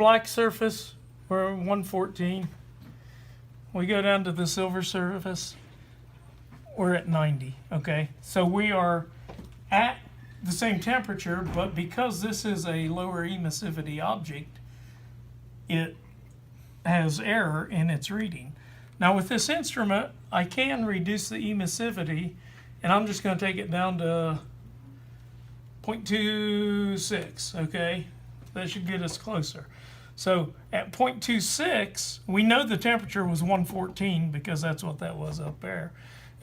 black surface, we're at 114. We go down to the silver surface, we're at 90, okay? So we are at the same temperature, but because this is a lower emissivity object, it has error in its reading. Now with this instrument, I can reduce the emissivity, and I'm just going to take it down to 0.26, okay? That should get us closer. So at 0.26, we know the temperature was 114 because that's what that was up there.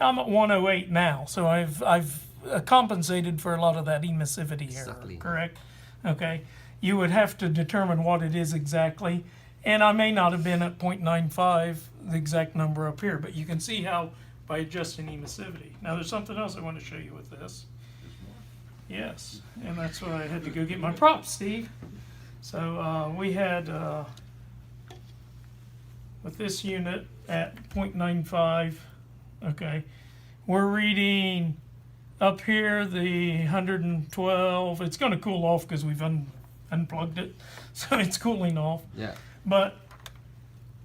I'm at 108 now, so I've compensated for a lot of that emissivity error, correct? Okay. You would have to determine what it is exactly, and I may not have been at 0.95, the exact number up here, but you can see how by adjusting emissivity. Now there's something else I want to show you with this. Yes, and that's why I had to go get my props, Steve. So we had, with this unit at 0.95, okay, we're reading up here the 112. It's going to cool off because we've unplugged it, so it's cooling off. Yeah. But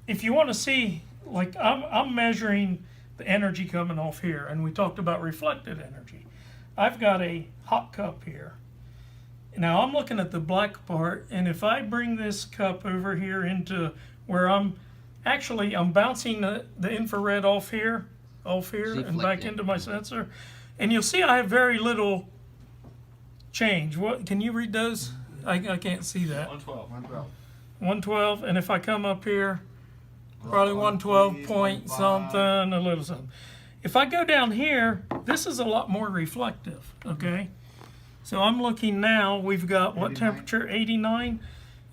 if you want to see, like I'm measuring the energy coming off here, and we talked about reflected energy. I've got a hot cup here. Now I'm looking at the black part, and if I bring this cup over here into where I'm bouncing the infrared off here and back into my sensor, and you'll see I have very little change. What can you read those? I can't see that. 112, and if I come up here, probably 112 point something, a little something. If I go down here, this is a lot more reflective, okay? So I'm looking now, we've got what 89. temperature? 89.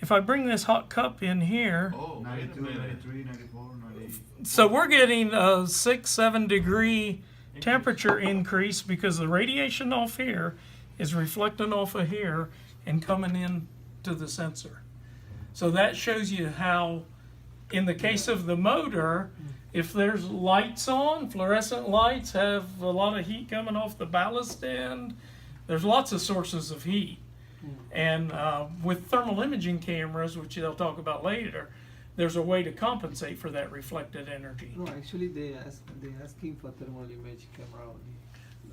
If I bring this hot cup in here, 92, 93, 94, 98. so we're getting a 6-7 degree temperature increase because the radiation off here is reflecting off of here and coming in to the sensor. So that shows you how, in the case of the motor, if there's lights on, fluorescent lights have a lot of heat coming off the ballast end. There's lots of sources of heat. And with thermal imaging cameras, which they'll talk about later, there's a way to compensate for that reflected energy. No, actually they asking for thermal image camera only.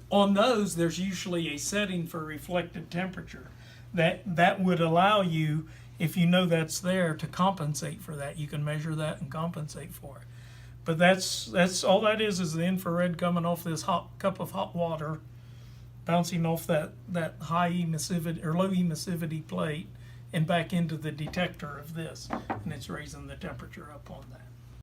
On those, there's usually a setting for reflected temperature that would allow you, if you know that's there, to compensate for that. You can measure that and compensate for it. But that's all that is the infrared coming off this hot cup of hot water, bouncing off that high emissivity or low emissivity plate and back into the detector of this, and it's raising the temperature up on that.